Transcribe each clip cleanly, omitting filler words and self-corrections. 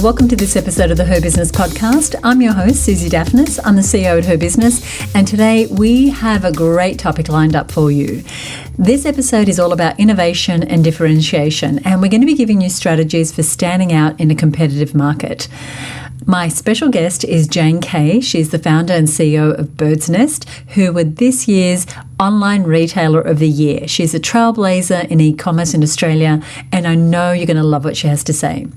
welcome to this episode of the HerBusiness podcast. I'm your host, Susie Daphnis. I'm the CEO at HerBusiness, and today we have a great topic lined up for you. This episode is all about innovation and differentiation, and we're going to be giving you strategies for standing out in a competitive market. My special guest is Jane Cay. She's the founder and CEO of birdsnest, who were this year's Online Retailer of the Year. She's a trailblazer in e-commerce in Australia, and I know you're going to love what she has to say.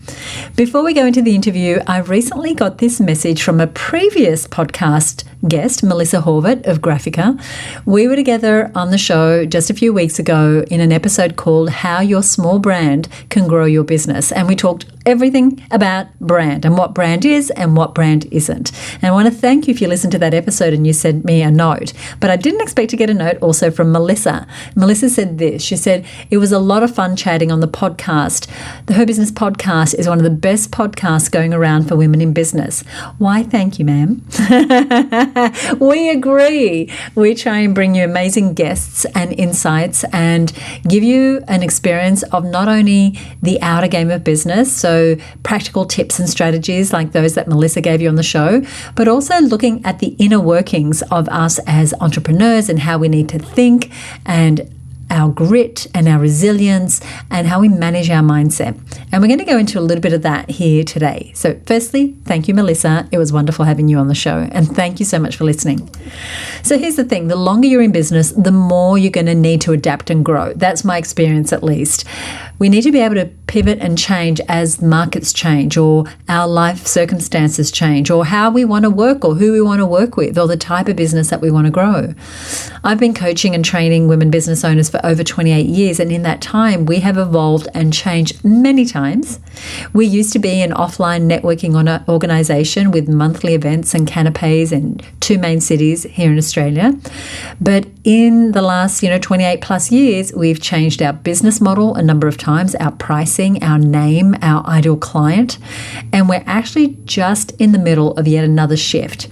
Before we go into the interview, I recently got this message from a previous podcast guest, Melissa Horvath of Graphica. We were together on the show just a few weeks ago in an episode called How Your Small Brand Can Grow Your Business, and we talked everything about brand and what brand is and what brand isn't. And I want to thank you if you listened to that episode and you sent me a note, but I didn't expect to get a note also from Melissa. Melissa said this. She said, it was a lot of fun chatting on the podcast. The HerBusiness podcast is one of the best podcasts going around for women in business. Why, thank you, ma'am. We agree. We try and bring you amazing guests and insights and give you an experience of not only the outer game of business, so practical tips and strategies like those that Melissa gave you on the show, but also looking at the inner workings of us as entrepreneurs and how we need to think and our grit and our resilience and how we manage our mindset. And we're going to go into a little bit of that here today. So firstly, thank you, Melissa. It was wonderful having you on the show. And thank you so much for listening. So here's the thing. The longer you're in business, the more you're going to need to adapt and grow. That's my experience, at least. We need to be able to pivot and change as markets change or our life circumstances change or how we want to work or who we want to work with or the type of business that we want to grow. I've been coaching and training women business owners for over 28 years, and in that time we have evolved and changed many times. We used to be an offline networking organisation with monthly events and canapes in 2 main cities here in Australia. But in the last 28 plus years, we've changed our business model a number of times, our pricing, our name, our ideal client, and we're actually just in the middle of yet another shift.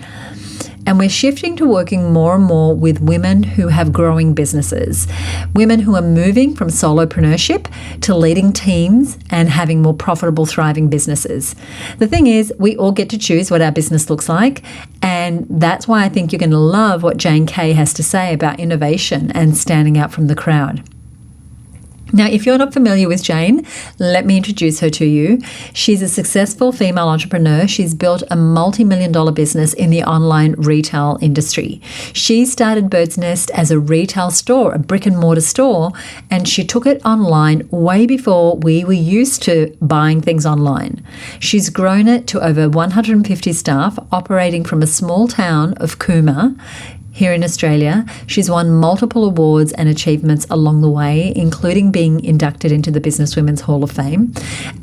And we're shifting to working more and more with women who have growing businesses, women who are moving from solopreneurship to leading teams and having more profitable, thriving businesses. The thing is, we all get to choose what our business looks like, and that's why I think you're going to love what Jane Cay has to say about innovation and standing out from the crowd. Now, if you're not familiar with Jane, let me introduce her to you. She's a successful female entrepreneur. She's built a multi-million-dollar business in the online retail industry. She started birdsnest as a retail store, a brick-and-mortar store, and she took it online way before we were used to buying things online. She's grown it to over 150 staff, operating from a small town of Cooma here in Australia. She's won multiple awards and achievements along the way, including being inducted into the Businesswomen's Hall of Fame.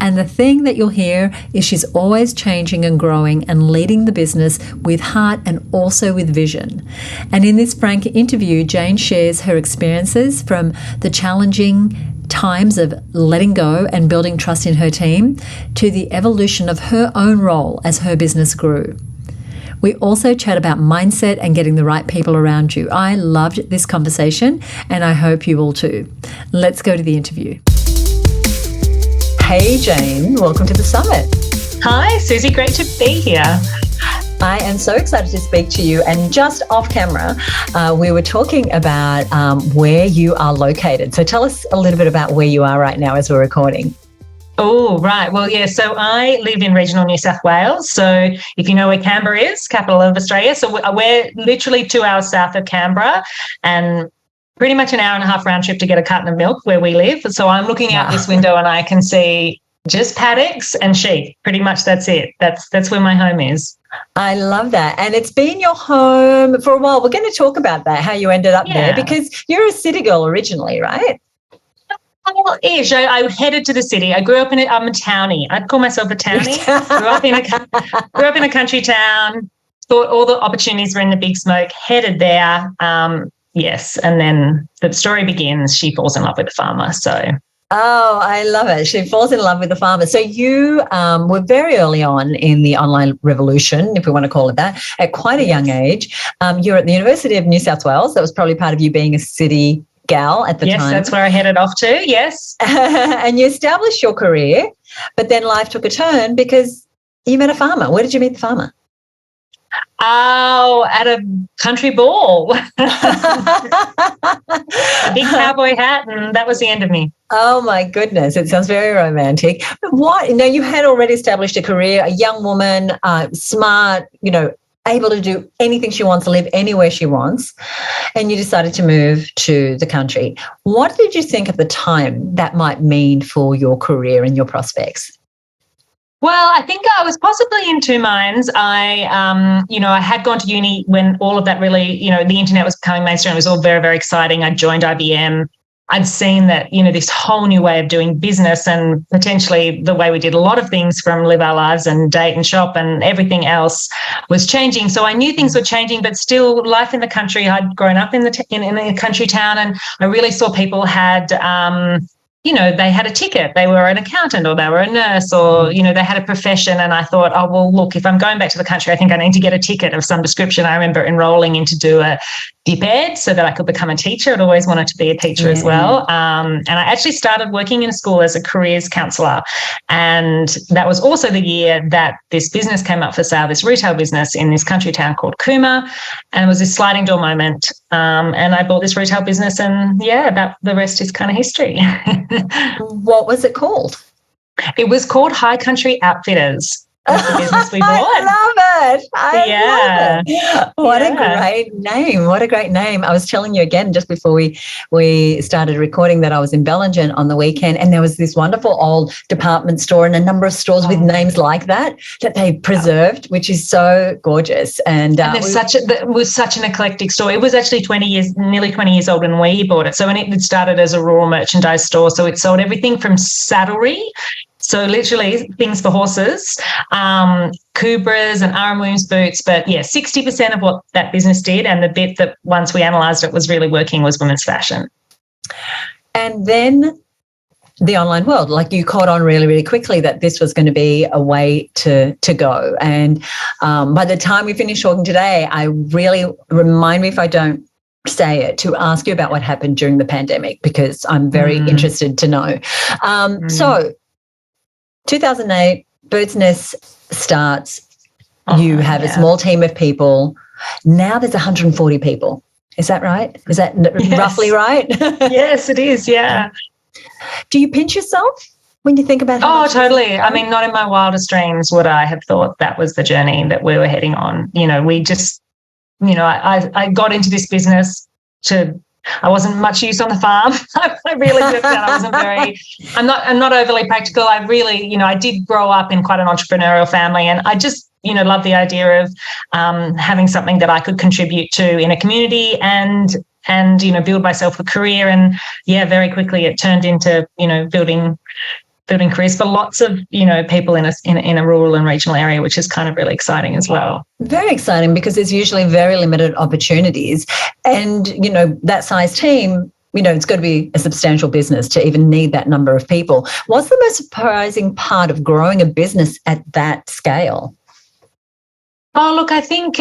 And the thing that you'll hear is she's always changing and growing and leading the business with heart and also with vision. And in this frank interview, Jane shares her experiences from the challenging times of letting go and building trust in her team to the evolution of her own role as her business grew. We also chat about mindset and getting the right people around you. I loved this conversation, and I hope you will too. Let's go to the interview. Hey, Jane, welcome to the summit. Hi, Susie. Great to be here. I am so excited to speak to you. And just off camera, we were talking about where you are located. So tell us a little bit about where you are right now as we're recording. Oh, right. Well, yeah, so I live in regional New South Wales. So if you know where Canberra is, capital of Australia, so we're literally 2 hours south of Canberra and pretty much an hour and a half round trip to get a carton of milk where we live. So I'm looking out this window and I can see just paddocks and sheep. Pretty much that's it. That's where my home is. I love that. And it's been your home for a while. We're going to talk about that, how you ended up there, because you're a city girl originally, right? Well, ish. I headed to the city. I grew up I'm a townie. I'd call myself a townie. grew up in a country town. Thought all the opportunities were in the big smoke. Headed there. Yes, and then the story begins. She falls in love with a farmer. So. Oh, I love it. She falls in love with the farmer. So you were very early on in the online revolution, if we want to call it that, at quite a young age. You're at the University of New South Wales. That was probably part of you being a city gal at the time. Yes, that's where I headed off to, yes. And you established your career, but then life took a turn because you met a farmer. Where did you meet the farmer? Oh, at a country ball. A big cowboy hat, and that was the end of me. Oh, my goodness. It sounds very romantic. But what? Now, you had already established a career, a young woman, smart, able to do anything she wants, to live anywhere she wants, and you decided to move to the country. What did you think at the time that might mean for your career and your prospects? Well, I think I was possibly in two minds. I had gone to uni when all of that really, the internet was becoming mainstream. It was all very, very exciting. I joined IBM. I'd seen that, this whole new way of doing business and potentially the way we did a lot of things from live our lives and date and shop and everything else was changing. So I knew things were changing, but still life in the country. I'd grown up in a country town, and I really saw people had they had a ticket, they were an accountant or they were a nurse or, they had a profession. And I thought, oh, well, look, if I'm going back to the country, I think I need to get a ticket of some description. I remember enrolling in to do a dip ed so that I could become a teacher. I'd always wanted to be a teacher as well. And I actually started working in a school as a careers counsellor. And that was also the year that this business came up for sale, this retail business in this country town called Cooma. And it was this sliding door moment. And I bought this retail business, and the rest is kind of history. What was it called? It was called High Country Outfitters. That's the business we bought. I love it. I love it. What a great name. What a great name. I was telling you again just before we started recording that I was in Bellingen on the weekend, and there was this wonderful old department store and a number of stores with names like that they preserved, which is so gorgeous. And it was such an eclectic store. It was actually nearly 20 years old when we bought it. So when it started as a raw merchandise store, so it sold everything from saddlery, so literally things for horses, Kubras and Aram Williams boots. But 60% of what that business did, and the bit that once we analysed it was really working, was women's fashion. And then the online world, like you caught on really, really quickly that this was going to be a way to go. And by the time we finish talking today, I really, remind me if I don't say it, to ask you about what happened during the pandemic, because I'm very interested to know. So 2008, birdsnest starts. You have a small team of people. Now there's 140 people. Is that right? Is that roughly right? Yes, it is, yeah. Do you pinch yourself when you think about how much? Totally. I mean, not in my wildest dreams would I have thought that was the journey that we were heading on. We just, I got into this business I wasn't much use on the farm. I really worked out. I'm not overly practical. I really, I did grow up in quite an entrepreneurial family, and I just, love the idea of having something that I could contribute to in a community and build myself a career. And very quickly it turned into, building careers for lots of, people in a rural and regional area, which is kind of really exciting as well. Very exciting, because there's usually very limited opportunities. And, that size team, it's got to be a substantial business to even need that number of people. What's the most surprising part of growing a business at that scale? Oh, look, I think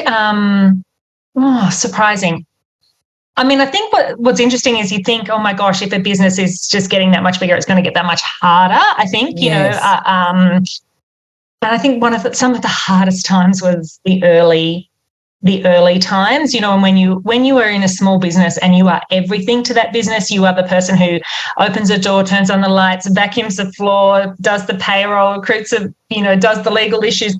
surprising. I mean, I think what's interesting is you think, oh my gosh, if a business is just getting that much bigger, it's going to get that much harder. I think, and I think some of the hardest times was the early times, and when you are in a small business and you are everything to that business, you are the person who opens a door, turns on the lights, vacuums the floor, does the payroll, recruits does the legal issues,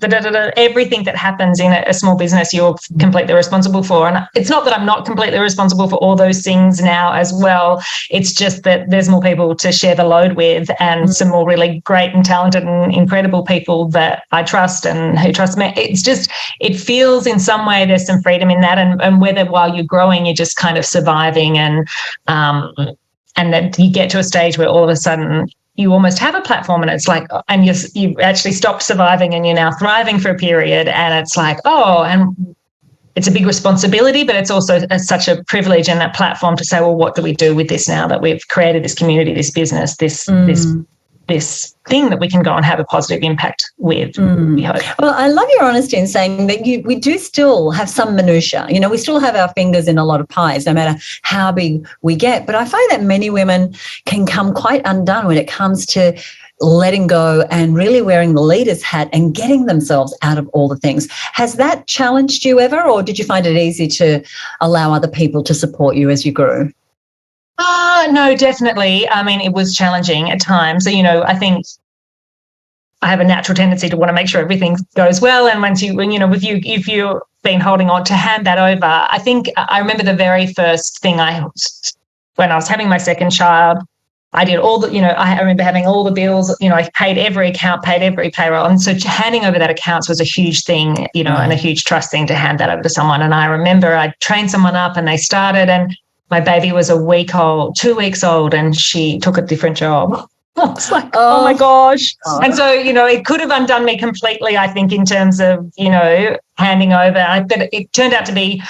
everything that happens in a small business, you're completely responsible for. And it's not that I'm not completely responsible for all those things now as well. It's just that there's more people to share the load with, and some more really great and talented and incredible people that I trust and who trust me. It's just, it feels in some way there's some freedom in that, and whether while you're growing, you're just kind of surviving, and then you get to a stage where all of a sudden you almost have a platform, and it's like, and you actually stopped surviving and you're now thriving for a period, and it's like, and it's a big responsibility, but it's also such a privilege and that platform to say, well, what do we do with this now that we've created this community, this business, this thing that we can go and have a positive impact with, we hope. Well, I love your honesty in saying that we do still have some minutiae. We still have our fingers in a lot of pies, no matter how big we get. But I find that many women can come quite undone when it comes to letting go and really wearing the leader's hat and getting themselves out of all the things. Has that challenged you ever, or did you find it easy to allow other people to support you as you grew? No, definitely. I mean, it was challenging at times. So, I think I have a natural tendency to want to make sure everything goes well. And if you've been holding on, to hand that over. I think I remember the very first thing when I was having my second child, I did all the, I remember having all the bills, I paid every account, paid every payroll. And so handing over that accounts was a huge thing, and a huge trust thing to hand that over to someone. And I remember I trained someone up and they started, and my baby was 2 weeks old, and she took a different job. I was like, oh my gosh. And so, it could have undone me completely, I think, in terms of, handing over. But it turned out to be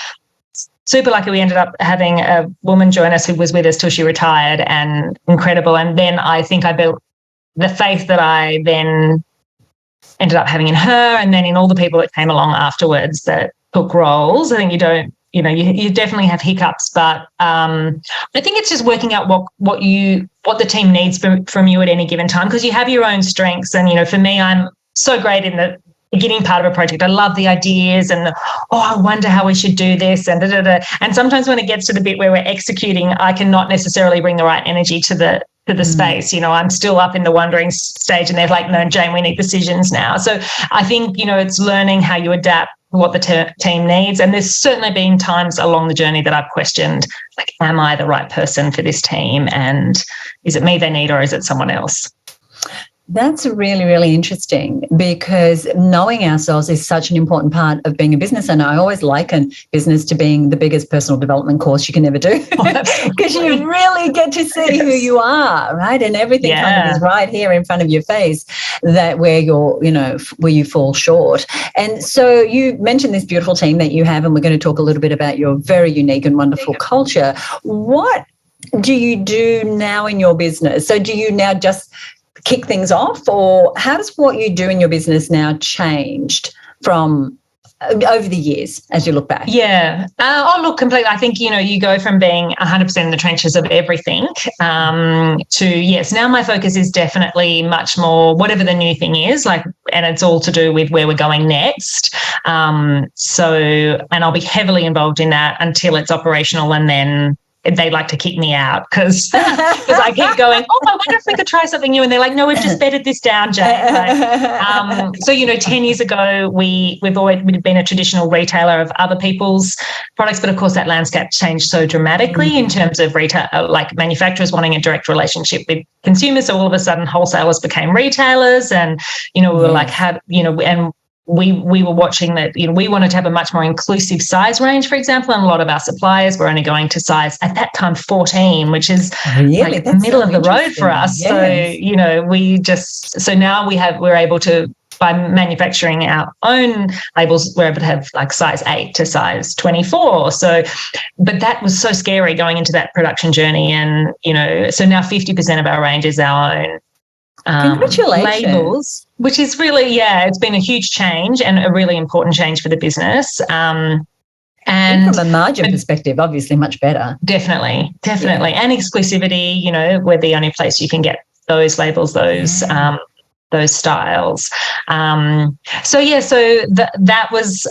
super lucky. We ended up having a woman join us who was with us till she retired, and incredible. And then I think I built the faith that I then ended up having in her, and then in all the people that came along afterwards that took roles. I think you definitely have hiccups, but I think it's just working out what the team needs from you at any given time, because you have your own strengths. And, for me, I'm so great in the beginning part of a project. I love the ideas and I wonder how we should do this and And sometimes when it gets to the bit where we're executing, I cannot necessarily bring the right energy to the space. I'm still up in the wondering stage, and they're like, no, Jane, we need decisions now. So I think, it's learning how you adapt what the team needs. And there's certainly been times along the journey that I've questioned, like, am I the right person for this team? And is it me they need, or is it someone else? That's really, really interesting, because knowing ourselves is such an important part of being a business. And I always liken business to being the biggest personal dedevelopment course you can ever do, because you really get to see who you are, right? And everything kind of is right here in front of your face, that where you fall short. And so you mentioned this beautiful team that you have, and we're going to talk a little bit about your very unique and wonderful culture. What do you do now in your business? So do you now just kick things off, or how does what you do in your business now changed from over the years as you look back? Yeah. Look, completely. I think, you go from being 100% in the trenches of everything to, yes, now my focus is definitely much more whatever the new thing is, and it's all to do with where we're going next. And I'll be heavily involved in that until it's operational, and then they like to keep me out because I keep going, I wonder if we could try something new. And they're like, no, we've just bedded this down, Jane. So, 10 years ago, we've been a traditional retailer of other people's products. But, of course, that landscape changed so dramatically in terms of retail, like manufacturers wanting a direct relationship with consumers. So all of a sudden, wholesalers became retailers, and, we were like, and we were watching that, we wanted to have a much more inclusive size range, for example, and a lot of our suppliers were only going to size, at that time, 14, which is really the middle of the road for us. Yes. So, so now we're able to, by manufacturing our own labels, we're able to have like size 8 to size 24. So, but that was so scary going into that production journey. And, so now 50% of our range is our own congratulations. Labels, which is really, it's been a huge change and a really important change for the business. And from a margin perspective, obviously much better. Definitely. And exclusivity, we're the only place you can get those labels, those styles. So that was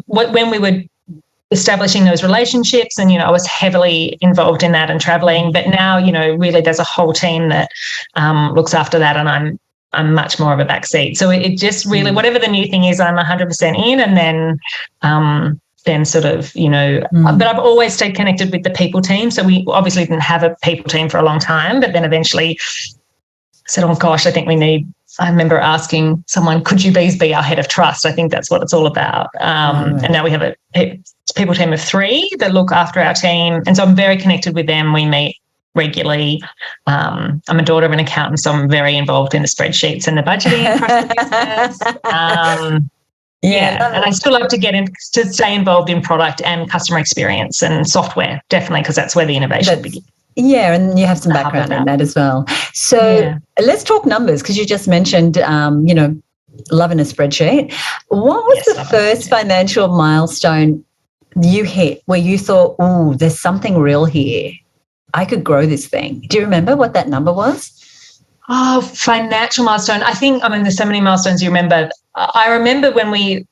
when we were establishing those relationships, and I was heavily involved in that and traveling. But now really there's a whole team that looks after that, and I'm much more of a backseat. So it just really, whatever the new thing is, I'm 100% in, and then sort of but I've always stayed connected with the people team. So we obviously didn't have a people team for a long time, but then eventually said, oh gosh, I remember asking someone, could you please be our head of trust? I think that's what it's all about. And now we have a people team of 3 that look after our team. And so I'm very connected with them. We meet regularly. I'm a daughter of an accountant, so I'm very involved in the spreadsheets and the budgeting across the business. And I still love to stay involved in product and customer experience and software, definitely, because that's where the innovation begins. Yeah, and you have some background in that as well. So let's talk numbers, because you just mentioned, loving a spreadsheet. What was the first financial milestone you hit where you thought, oh, there's something real here? I could grow this thing. Do you remember what that number was? Oh, financial milestone. There's so many milestones you remember. I remember when we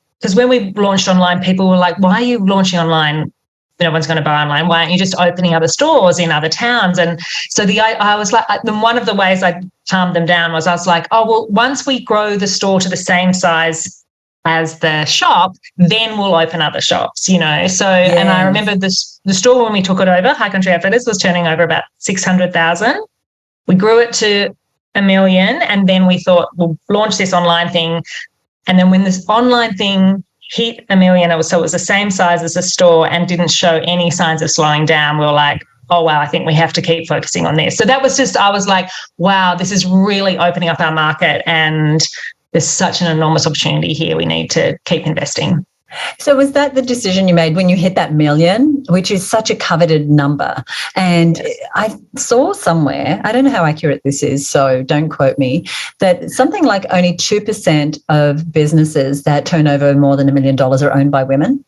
launched online, people were like, why are you launching online? No one's going to buy online. Why aren't you just opening other stores in other towns? And so I was like, one of the ways I calmed them down was I was like, oh, well, once we grow the store to the same size as the shop, then we'll open other shops, So, yes. And I remember the store when we took it over, High Country Outfitters, was turning over about 600,000. We grew it to 1 million, and then we thought we'll launch this online thing. And then when this online thing hit 1 million, it was the same size as the store and didn't show any signs of slowing down. We were like, oh, wow, I think we have to keep focusing on this. So that was I was like, wow, this is really opening up our market, and there's such an enormous opportunity here. We need to keep investing. So was that the decision you made when you hit that 1 million, which is such a coveted number? And yes. I saw somewhere, I don't know how accurate this is, so don't quote me, that something like only 2% of businesses that turn over more than $1 million are owned by women.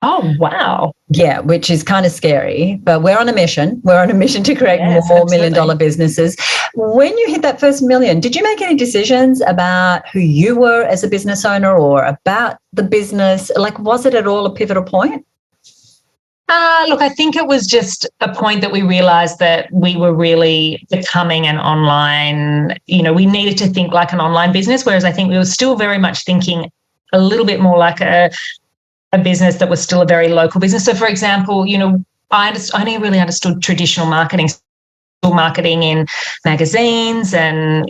Oh, wow. Yeah, which is kind of scary, but we're on a mission. We're on a mission to create more $1 million businesses. When you hit that first million, did you make any decisions about who you were as a business owner or about the business? Like, was it at all a pivotal point? Look, I think it was just a point that we realized that we were really becoming an online, we needed to think like an online business, whereas I think we were still very much thinking a little bit more like a business that was still a very local business. So, for example, I only really understood traditional marketing in magazines, and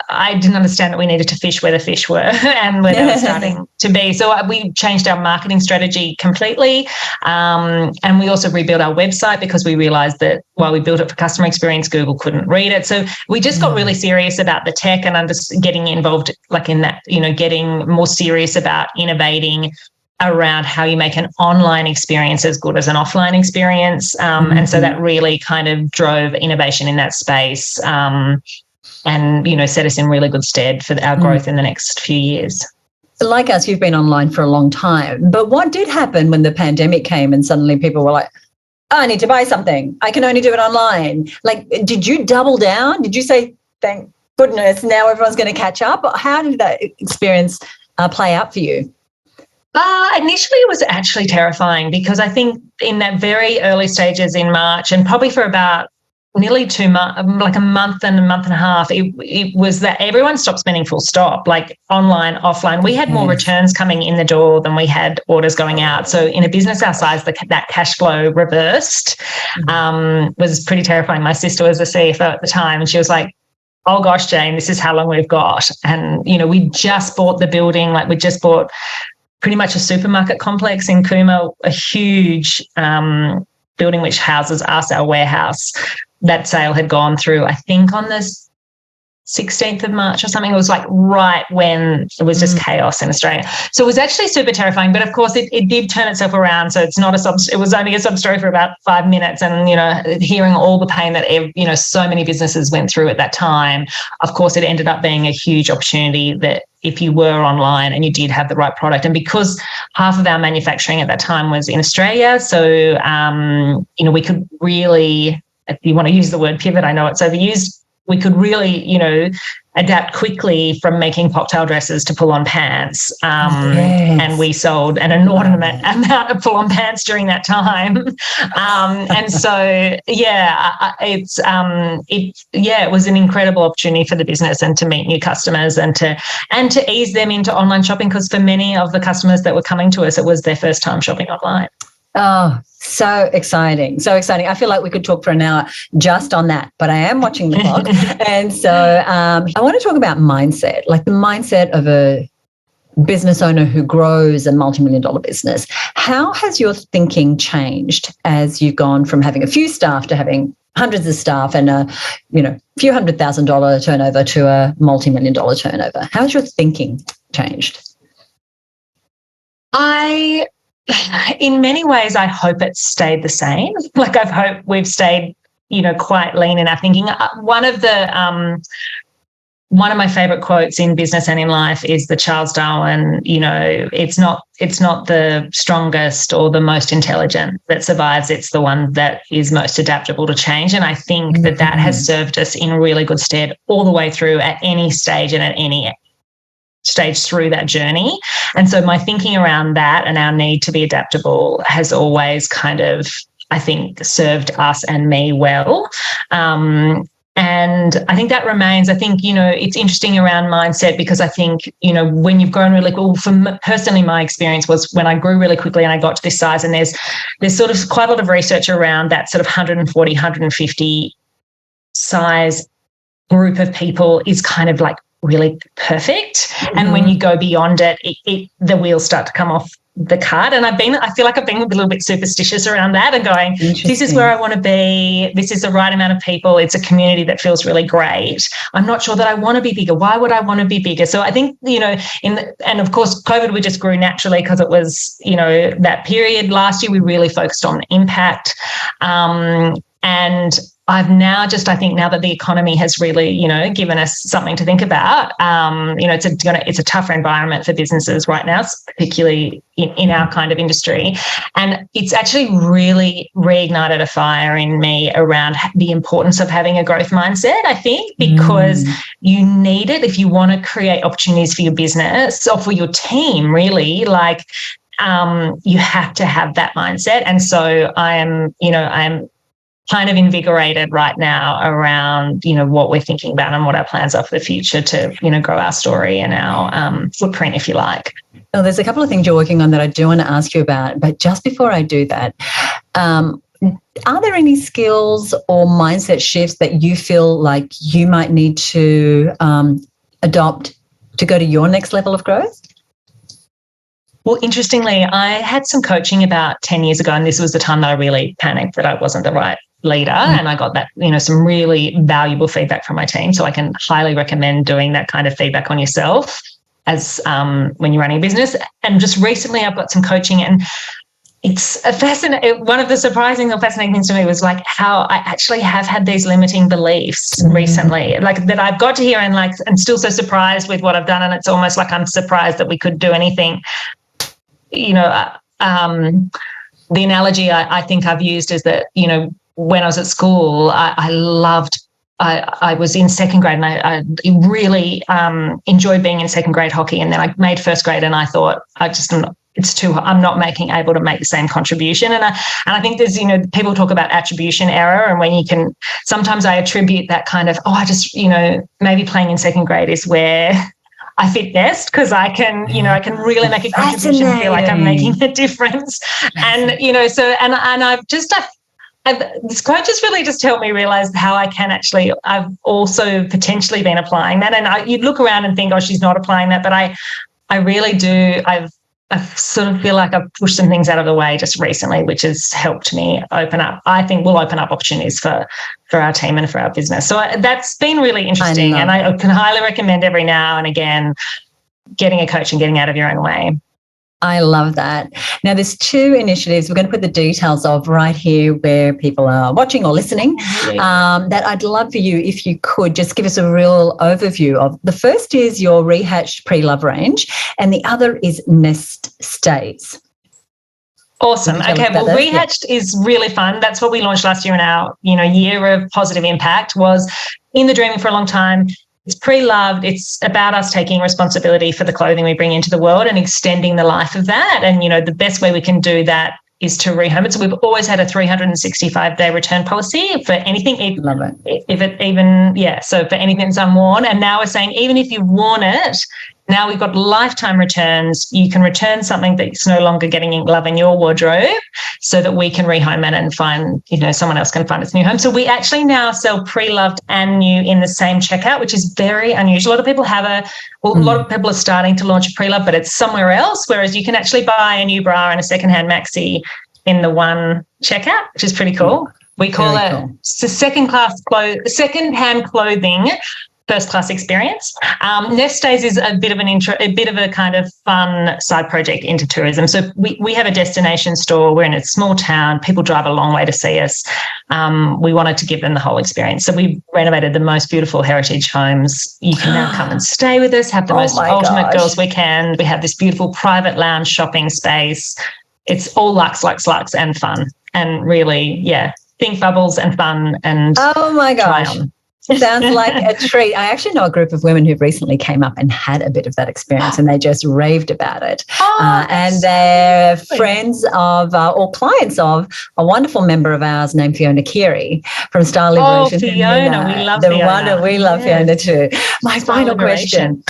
I didn't understand that we needed to fish where the fish were and where they were starting to be. So we changed our marketing strategy completely, and we also rebuilt our website because we realized that while we built it for customer experience, Google couldn't read it. So we just got really serious about the tech and getting involved in that, getting more serious about innovating around how you make an online experience as good as an offline experience. And so that really kind of drove innovation in that space, and, set us in really good stead for our growth in the next few years. Like us, you've been online for a long time. But what did happen when the pandemic came and suddenly people were like, oh, I need to buy something. I can only do it online. Like, did you double down? Did you say, thank goodness, now everyone's going to catch up? How did that experience play out for you? Initially, it was actually terrifying because I think in that very early stages in March, and probably for about nearly 2 months, like a month and a half, it was that everyone stopped spending full stop, like online, offline. We had more returns coming in the door than we had orders going out. So in a business our size, that cash flow reversed was pretty terrifying. My sister was a CFO at the time, and she was like, oh gosh, Jane, this is how long we've got. And, we just bought the building, we just bought pretty much a supermarket complex in Cooma, a huge building which houses us, our warehouse. That sale had gone through, I think, on the 16th of March or something. It was right when it was just chaos in Australia. So it was actually super terrifying. But of course, it did turn itself around. So it's not it was only a sub story for about 5 minutes. And, hearing all the pain that, so many businesses went through at that time, of course, it ended up being a huge opportunity that if you were online and you did have the right product. And because half of our manufacturing at that time was in Australia, so, we could really, if you want to use the word pivot, I know it's overused, we could really, adapt quickly from making cocktail dresses to pull-on pants. And we sold an inordinate amount of pull-on pants during that time. And so, it was an incredible opportunity for the business and to meet new customers and to ease them into online shopping, because for many of the customers that were coming to us, it was their first time shopping online. Oh, so exciting. So exciting. I feel like we could talk for an hour just on that, but I am watching the clock. And so I want to talk about mindset, like the mindset of a business owner who grows a multi-million-dollar business. How has your thinking changed as you've gone from having a few staff to having hundreds of staff and a few $100,000 turnover to a multi-million-dollar turnover? How has your thinking changed? In many ways, I hope it's stayed the same. I hope we've stayed, quite lean in our thinking. One of the one of my favorite quotes in business and in life is the Charles Darwin, it's not the strongest or the most intelligent that survives. It's the one that is most adaptable to change. And I think that has served us in really good stead all the way through at any stage and at any stage through that journey. And so my thinking around that and our need to be adaptable has always kind of, I think, served us and me well. And I think that remains. I think, it's interesting around mindset, because I think, when you've grown really well, personally, my experience was when I grew really quickly and I got to this size, and there's sort of quite a lot of research around that sort of 140, 150 size group of people is kind of like really perfect. And when you go beyond it, the wheels start to come off the cart. And I feel like I've been a little bit superstitious around that and going, this is where I want to be. This is the right amount of people. It's a community that feels really great. I'm not sure that I want to be bigger. Why would I want to be bigger? So I think, and of course, COVID, we just grew naturally because it was, that period last year, we really focused on impact. And I've now I think now that the economy has really, given us something to think about, it's a tougher environment for businesses right now, particularly in our kind of industry. And it's actually really reignited a fire in me around the importance of having a growth mindset, I think, because you need it if you want to create opportunities for your business or for your team, really. Like, you have to have that mindset. And so I'm kind of invigorated right now around, what we're thinking about and what our plans are for the future to, grow our story and our footprint, if you like. Well, there's a couple of things you're working on that I do want to ask you about. But just before I do that, are there any skills or mindset shifts that you feel like you might need to adopt to go to your next level of growth? Well, interestingly, I had some coaching about 10 years ago, and this was the time that I really panicked that I wasn't the right leader. And I got that, some really valuable feedback from my team. So I can highly recommend doing that kind of feedback on yourself as when you're running a business. And just recently I've got some coaching, and it's a fascinating, one of the surprising or fascinating things to me was like how I actually have had these limiting beliefs recently, like that I've got to hear, and like, I'm still so surprised with what I've done. And it's almost like I'm surprised that we could do anything. The analogy I think I've used is that, when I was at school, I was in second grade, and I really enjoyed being in second grade hockey. And then I made first grade, and I thought, I'm not able to make the same contribution. And I think there's, people talk about attribution error, and when sometimes I attribute that kind of, maybe playing in second grade is where I fit best, because I can really make a contribution and feel like I'm making a difference. And, this quote just really just helped me realize how I've also potentially been applying that. And you'd look around and think, oh, she's not applying that. But I really do. I sort of feel like I've pushed some things out of the way just recently, which has helped me open up. I think will open up opportunities for our team and for our business. So that's been really interesting. And I can highly recommend every now and again getting a coach and getting out of your own way. I love that. Now, there's two initiatives we're going to put the details of right here where people are watching or listening that I'd love for you, if you could, just give us a real overview of. The first is your Rehatched Pre-Love range, and the other is Nest Stays. Awesome. Okay, well, Rehatched is really fun. That's what we launched last year in our, year of positive impact, was in the dreaming for a long time. It's pre-loved. It's about us taking responsibility for the clothing we bring into the world and extending the life of that. And, the best way we can do that is to rehome it. So we've always had a 365-day return policy for anything. Love it. So for anything that's unworn. And now we're saying, even if you've worn it, now we've got lifetime returns. You can return something that's no longer getting love in your wardrobe, so that we can rehome it and find, someone else can find its new home. So we actually now sell pre-loved and new in the same checkout, which is very unusual. A lot of people a lot of people are starting to launch a pre-love, but it's somewhere else. Whereas you can actually buy a new bra and a secondhand maxi in the one checkout, which is pretty cool. We call it second-hand clothing first-class experience. Nest Days is a bit of a kind of fun side project into tourism. So we have a destination store. We're in a small town. People drive a long way to see us. We wanted to give them the whole experience. So we renovated the most beautiful heritage homes. You can now come and stay with us, have the most ultimate girls weekend. We have this beautiful private lounge shopping space. It's all luxe, and fun. And really, think bubbles and fun and oh my gosh. Sounds like a treat. I actually know a group of women who recently came up and had a bit of that experience, and they just raved about it. And they're friends of or clients of a wonderful member of ours named Fiona Keary from Style Liberation. Fiona, we love Fiona. We love Fiona too. My final question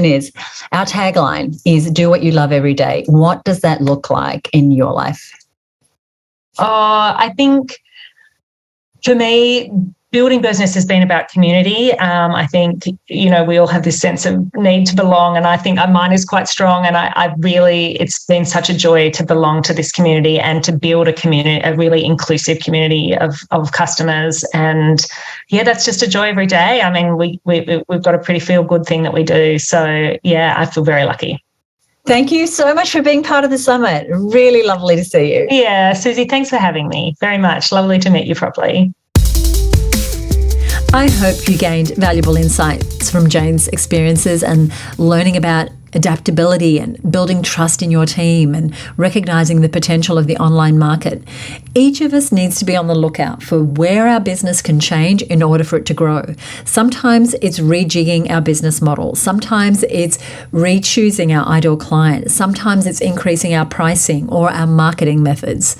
is, our tagline is do what you love every day. What does that look like in your life? I think for me, building business has been about community. I think, we all have this sense of need to belong, and I think mine is quite strong, and it's been such a joy to belong to this community and to build a really inclusive community of customers. And that's just a joy every day. I mean, we've got a pretty feel-good thing that we do. So, I feel very lucky. Thank you so much for being part of the summit. Really lovely to see you. Yeah, Susie, thanks for having me. Very much. Lovely to meet you properly. I hope you gained valuable insights from Jane's experiences and learning about adaptability and building trust in your team and recognizing the potential of the online market. Each of us needs to be on the lookout for where our business can change in order for it to grow. Sometimes it's rejigging our business model. Sometimes it's re-choosing our ideal client. Sometimes it's increasing our pricing or our marketing methods.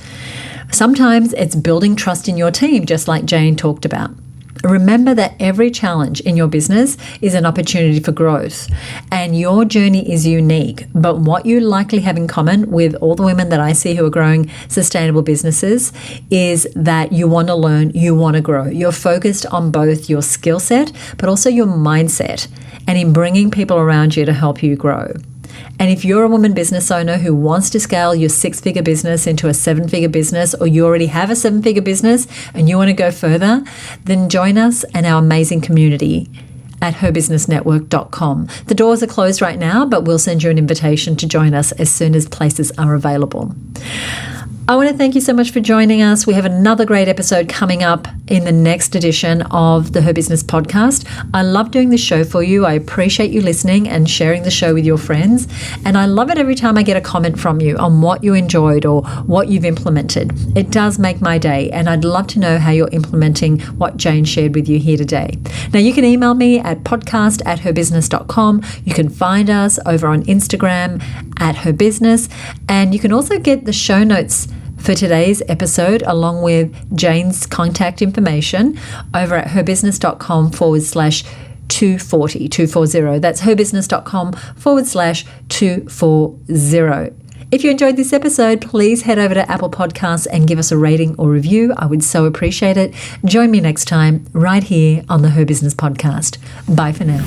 Sometimes it's building trust in your team, just like Jane talked about. Remember that every challenge in your business is an opportunity for growth, and your journey is unique. But what you likely have in common with all the women that I see who are growing sustainable businesses is that you want to learn, you want to grow. You're focused on both your skill set, but also your mindset, and in bringing people around you to help you grow. And if you're a woman business owner who wants to scale your 6-figure business into a 7-figure business, or you already have a 7-figure business and you want to go further, then join us and our amazing community at HerBusinessNetwork.com. The doors are closed right now, but we'll send you an invitation to join us as soon as places are available. I want to thank you so much for joining us. We have another great episode coming up in the next edition of the Her Business podcast. I love doing this show for you. I appreciate you listening and sharing the show with your friends. And I love it every time I get a comment from you on what you enjoyed or what you've implemented. It does make my day, and I'd love to know how you're implementing what Jane shared with you here today. Now, you can email me at podcast@herbusiness.com. You can find us over on Instagram at HerBusiness, and you can also get the show notes for today's episode, along with Jane's contact information, over at herbusiness.com/240. That's herbusiness.com/240. If you enjoyed this episode, please head over to Apple Podcasts and give us a rating or review. I would so appreciate it. Join me next time right here on the Her Business podcast. Bye for now.